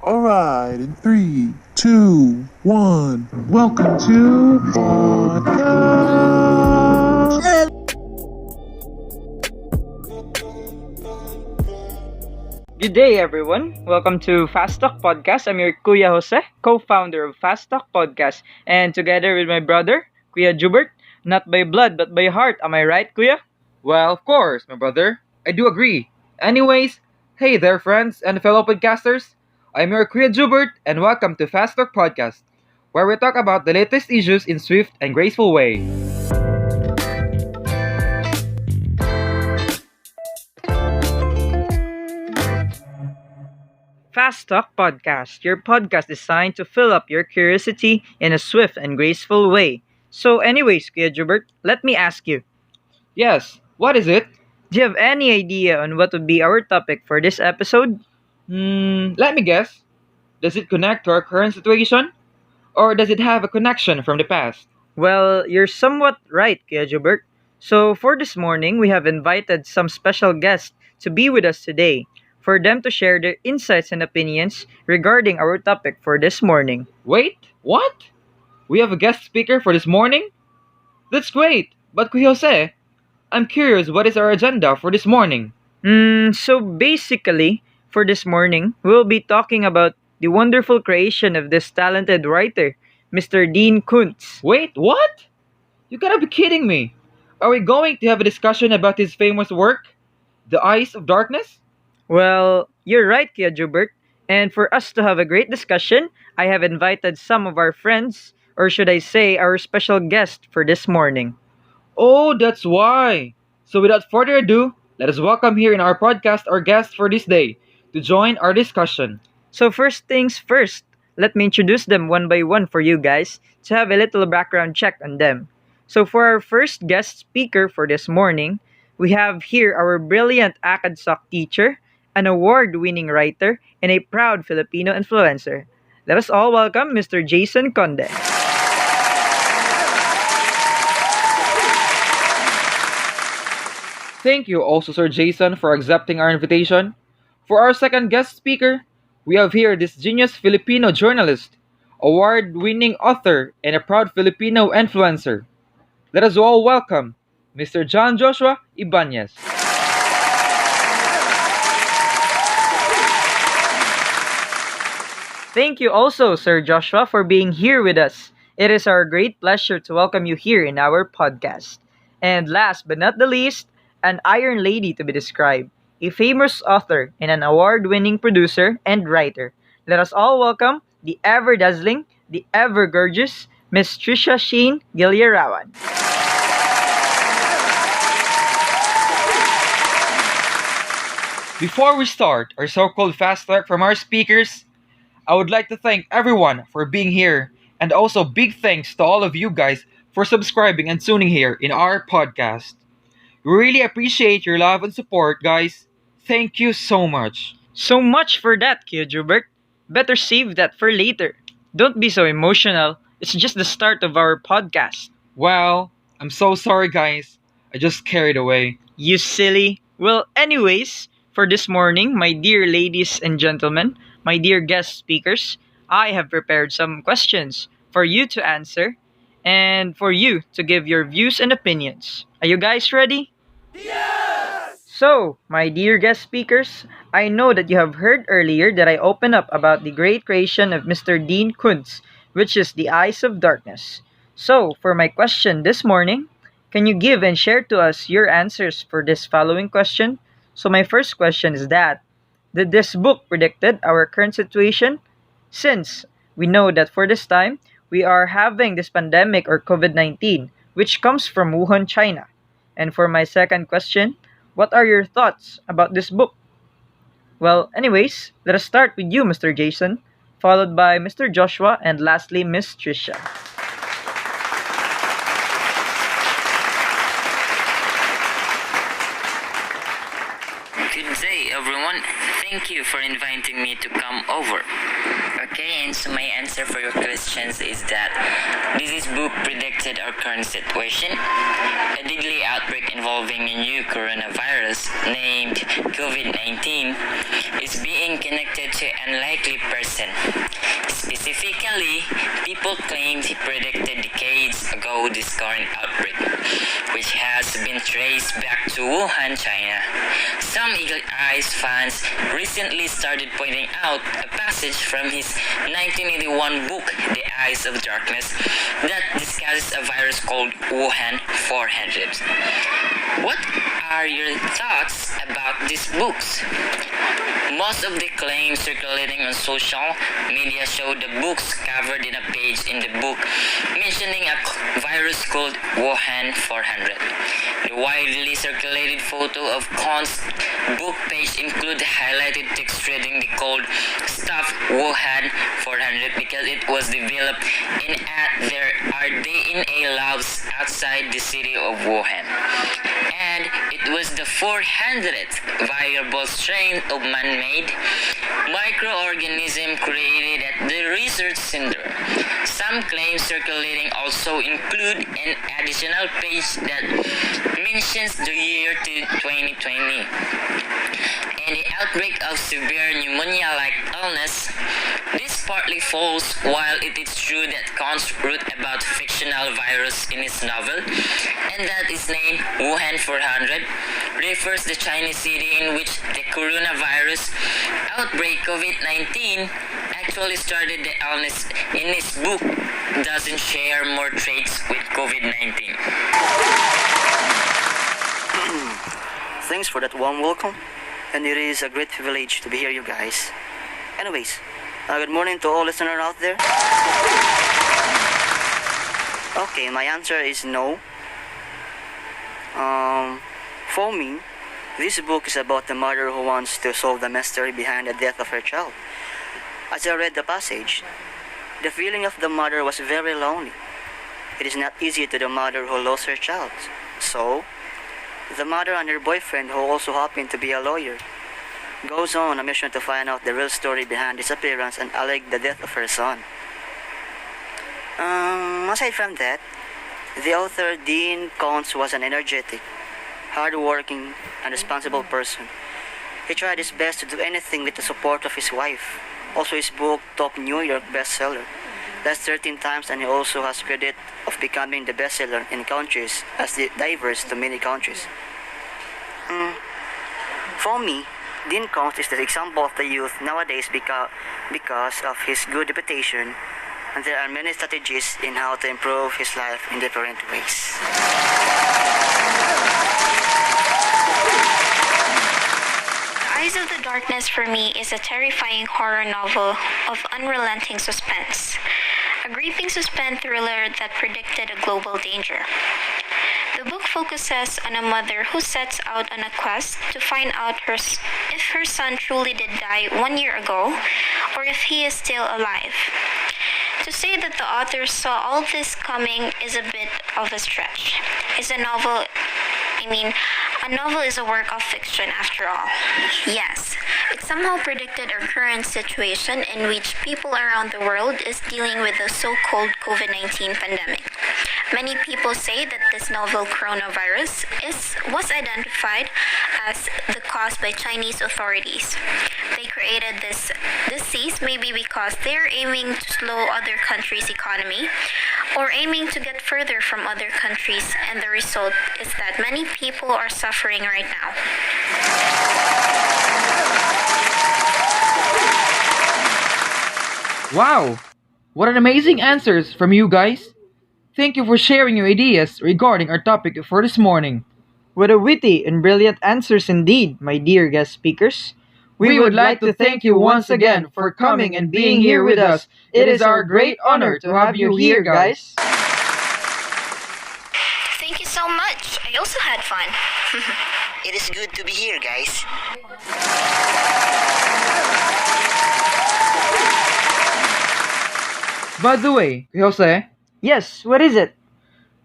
All right, in three, two, one. Welcome to podcast. Good day, everyone. Welcome to Fast Talk Podcast. I'm your Kuya Jose, co-founder of Fast Talk Podcast, and together with my brother, Kuya Jubert, not by blood but by heart. Am I right, Kuya? Well, of course, my brother. I do agree. Anyways, hey there, friends and fellow podcasters. I'm your Kuya Jubert, and welcome to Fast Talk Podcast, where we talk about the latest issues in swift and graceful way. Fast Talk Podcast, your podcast designed to fill up your curiosity in a swift and graceful way. So, anyways, Kuya Jubert, let me ask you: Yes, what is it? do you have any idea on what would be our topic for this episode? Let me guess. Does it connect to our current situation? Or does it have a connection from the past? Well, you're somewhat right, Kuya Jubert. So, for this morning, we have invited some special guests to be with us today for them to share their insights and opinions regarding our topic for this morning. Wait, what? We have a guest speaker for this morning? That's great, but Kuya Jose, I'm curious what is our agenda for this morning? So, basically, for this morning, we'll be talking about the wonderful creation of this talented writer, Mr. Dean Kuntz. Wait, what? You gotta be kidding me. Are we going to have a discussion about his famous work, The Eyes of Darkness? Well, you're right, Kuya Jubert. And for us to have a great discussion, I have invited some of our friends, or should I say, our special guest for this morning. Oh, that's why. So without further ado, let us welcome here in our podcast our guest for this day to join our discussion. So, first things first, let me introduce them one by one for you guys to have a little background check on them. So, for our first guest speaker for this morning, we have here our brilliant ACADSOC teacher, an award winning writer, and a proud Filipino influencer. Let us all welcome Mr. Jason Conde. Thank you also, Sir Jason, for accepting our invitation. For our second guest speaker, we have here this genius Filipino journalist, award winning author, and a proud Filipino influencer. Let us all welcome Mr. John Joshua Ibanez. Thank you also, Sir Joshua, for being here with us. It is our great pleasure to welcome you here in our podcast. And last but not the least, an Iron Lady to be described, a famous author and an award winning producer and writer. Let us all welcome the ever dazzling, the ever gorgeous Miss Trisha Sheen Giliarawan. Before we start our so called fast talk from our speakers, I would like to thank everyone for being here, and also big thanks to all of you guys for subscribing and tuning here in our podcast. We really appreciate your love and support, guys. Thank you so much. So much for that, Kuya Jubert. Better save that for later. Don't be so emotional. It's just the start of our podcast. Well, I'm so sorry, guys. I just carried away. You silly. Well, anyways, for this morning, my dear ladies and gentlemen, my dear guest speakers, I have prepared some questions for you to answer and for you to give your views and opinions. Are you guys ready? So, my dear guest speakers, I know that you have heard earlier that I opened up about the great creation of Mr. Dean Kuntz, which is The Eyes of Darkness. So, for my question this morning, can you give and share to us your answers for this following question? So, my first question is that, did this book predicted our current situation? Since we know that for this time, we are having this pandemic or COVID-19, which comes from Wuhan, China. And for my second question, what are your thoughts about this book? Well, anyways, let us start with you, Mr. Jason, followed by Mr. Joshua, and lastly, Miss Trisha. Good day, everyone. Thank you for inviting me to come over. Okay, and so my answer for your questions is that this book predicted our current situation. A deadly outbreak involving a new coronavirus named COVID-19 is being connected to an unlikely person. Specifically, people claimed he predicted decades ago this current outbreak, which has been traced back to Wuhan, China. Some Eagle Eyes fans recently started pointing out a passage from his 1981 book, The Eyes of Darkness, that discusses a virus called Wuhan 400. What are your thoughts about these books? Most of the claims circulating on social media show the books covered in a page in the book mentioning a virus called Wuhan 400. The widely circulated photo of Kahn's book page include highlighted text reading the code "Stop Wuhan 400" because it was developed in their DNA labs outside the city of Wuhan. And it was the 400th viable strain of man-made microorganism created at the research center. Some claims circulating also include an additional page that mentions the year 2020 and the outbreak of severe pneumonia-like illness. This partly falls. While it is true that Kant wrote about fictional virus in his novel, and that is named Wuhan 400, refers the Chinese city in which the coronavirus outbreak COVID-19 actually started the illness. In his book, doesn't share more traits with COVID-19. Thanks for that warm welcome, and it is a great privilege to be here, you guys. Anyways, good morning to all listeners out there. Okay, my answer is no. For me, this book is about the mother who wants to solve the mystery behind the death of her child. As I read the passage, the feeling of the mother was very lonely. It is not easy to the mother who lost her child. So, the mother and her boyfriend, who also happened to be a lawyer, goes on a mission to find out the real story behind disappearance and allege the death of her son. Aside from that, the author Dean Koontz was an energetic, hard-working, and responsible person. He tried his best to do anything with the support of his wife. Also, his book top New York bestseller. That's 13 times, and he also has credit of becoming the bestseller in countries as diverse to many countries. For me, Dean Koontz is the example of the youth nowadays because of his good reputation, and there are many strategies in how to improve his life in different ways. Eyes of the Darkness for me is a terrifying horror novel of unrelenting suspense. A gripping suspense thriller that predicted a global danger. The book focuses on a mother who sets out on a quest to find out if her son truly did die 1 year ago or if he is still alive. To say that the author saw all this coming is a bit of a stretch. A novel is a work of fiction after all. Yes, it somehow predicted our current situation in which people around the world is dealing with the so-called COVID-19 pandemic. Many people say that this novel coronavirus was identified as the cause by Chinese authorities. They created this disease maybe because they're aiming to slow other countries' economy or aiming to get further from other countries, and the result is that many people are suffering right now. Wow! What an amazing answers from you guys! Thank you for sharing your ideas regarding our topic for this morning. What a witty and brilliant answers indeed, my dear guest speakers. We would like to thank you once again for coming and being here with us. It is our great honor to have you here, guys. Thank you so much. I also had fun. It is good to be here, guys. By the way, Jose, Yes, what is it?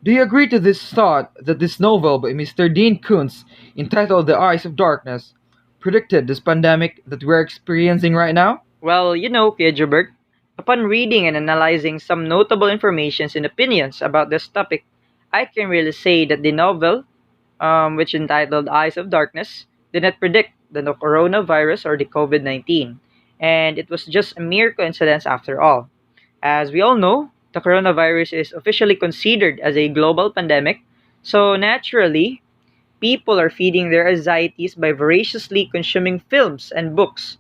do you agree to this thought that this novel by Mr. Dean Koontz, entitled The Eyes of Darkness, predicted this pandemic that we're experiencing right now? Well, Kuya Jobert, upon reading and analyzing some notable informations and opinions about this topic, I can really say that the novel, which entitled Eyes of Darkness, did not predict the coronavirus or the COVID 19, and it was just a mere coincidence after all. As we all know, the coronavirus is officially considered as a global pandemic, so naturally, people are feeding their anxieties by voraciously consuming films and books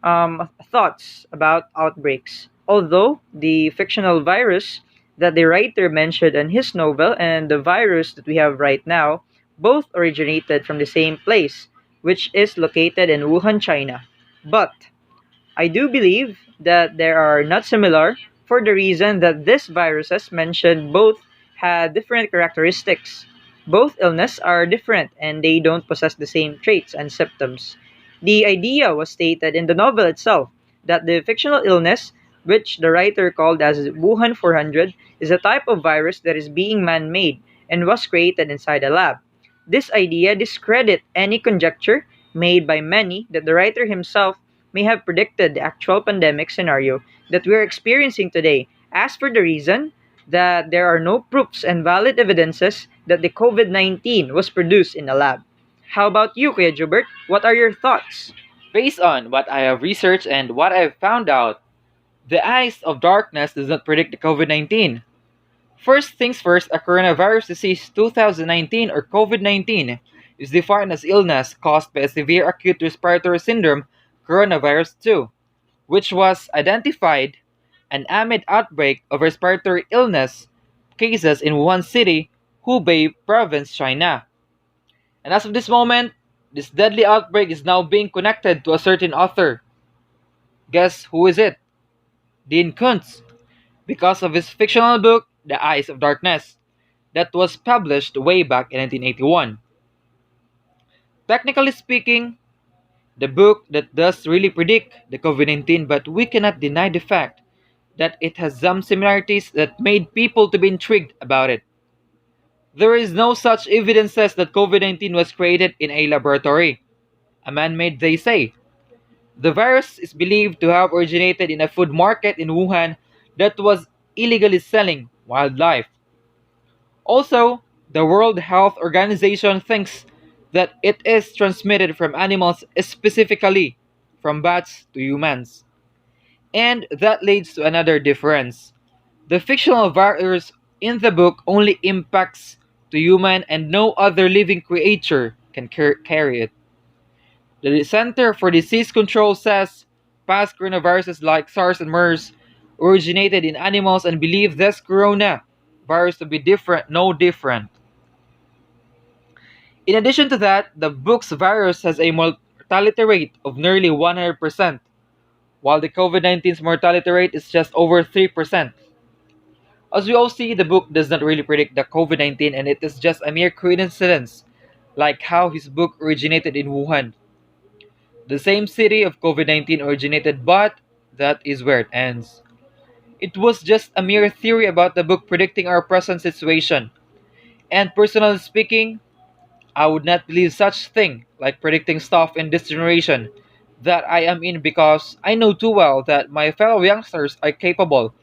thoughts about outbreaks. Although the fictional virus that the writer mentioned in his novel and the virus that we have right now both originated from the same place, which is located in Wuhan, China. But I do believe that they are not similar for the reason that these viruses mentioned both had different characteristics. Both illness are different and they don't possess the same traits and symptoms. The idea was stated in the novel itself that the fictional illness, which the writer called as Wuhan 400, is a type of virus that is being man made and was created inside a lab. This idea discredits any conjecture made by many that the writer himself may have predicted the actual pandemic scenario that we are experiencing today. As for the reason that there are no proofs and valid evidences that the COVID 19 was produced in a lab. How about you, Kuya Jubert? What are your thoughts? Based on what I have researched and what I have found out, the eyes of darkness does not predict the COVID 19. First things first, a coronavirus disease 2019 or COVID 19 is defined as illness caused by a severe acute respiratory syndrome, coronavirus 2, which was identified an amid outbreak of respiratory illness cases in Wuhan City, Hubei Province, China. And as of this moment, this deadly outbreak is now being connected to a certain author. Guess who is it? Dean Kuntz, because of his fictional book, The Eyes of Darkness, that was published way back in 1981. Technically speaking, the book that does really predict the COVID 19, but we cannot deny the fact that it has some similarities that made people to be intrigued about it. There is no such evidences that COVID 19 was created in a laboratory. A man made, they say. The virus is believed to have originated in a food market in Wuhan that was illegally selling wildlife. Also, the World Health Organization thinks that it is transmitted from animals, specifically from bats to humans. And that leads to another difference. The fictional virus in the book only impacts to human and no other living creature can carry it. The Center for Disease Control says past coronaviruses like SARS and MERS originated in animals and believe this corona virus to be different, no different. In addition to that, the book's virus has a mortality rate of nearly 100%, while the COVID 19's mortality rate is just over 3%. As we all see, the book does not really predict the COVID 19 and it is just a mere coincidence, like how his book originated in Wuhan. The same city of COVID 19 originated, but that is where it ends. It was just a mere theory about the book predicting our present situation. And personally speaking, I would not believe such thing like predicting stuff in this generation that I am in because I know too well that my fellow youngsters are capable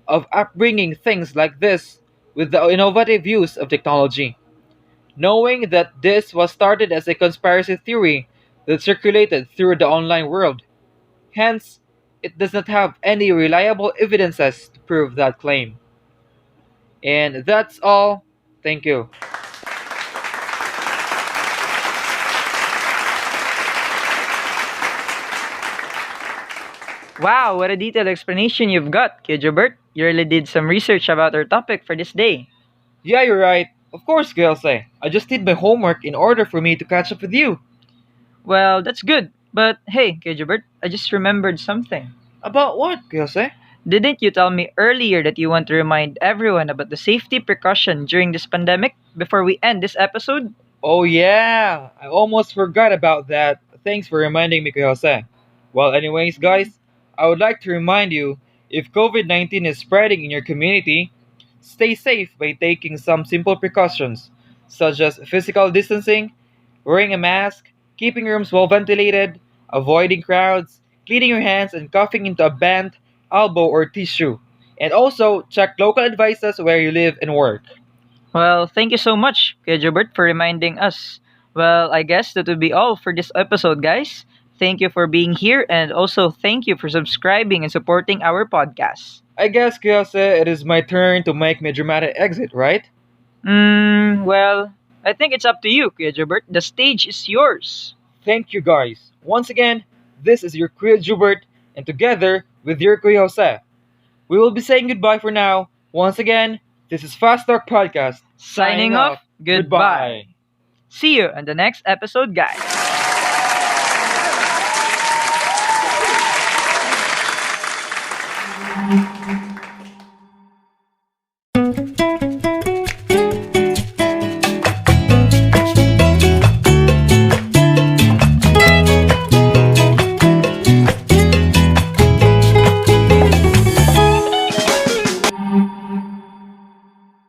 of upbringing things like this with the innovative use of technology. Knowing that this was started as a conspiracy theory that circulated through the online world. Hence, it does not have any reliable evidences to prove that claim. And that's all. Thank you. Wow, what a detailed explanation you've got, Kuya Jobert. You really did some research about our topic for this day. Yeah, you're right. Of course, Gelse. I just did my homework in order for me to catch up with you. Well, that's good. But hey, Kuya Jobert, I just remembered something. About what, Gelse? Didn't you tell me earlier that you want to remind everyone about the safety precaution during this pandemic before we end this episode? Oh yeah, I almost forgot about that. Thanks for reminding me, Jose. Well, anyways, guys, I would like to remind you if COVID 19 is spreading in your community, stay safe by taking some simple precautions, such as physical distancing, wearing a mask, keeping rooms well ventilated, avoiding crowds, cleaning your hands, and coughing into a bent elbow or tissue. And also, check local advices where you live and work. Well, thank you so much, Kuya Jobert, for reminding us. Well, I guess that would be all for this episode, guys. Thank you for being here, and also thank you for subscribing and supporting our podcast. I guess, Kiyose, it is my turn to make my dramatic exit, right? Well, I think it's up to you, Kuya Jobert. The stage is yours. Thank you, guys. Once again, this is your Kuya Jubert, and together with your Kuya Jose, we will be saying goodbye for now. Once again, this is Fast Talk Podcast. Signing off, goodbye. See you in the next episode, guys.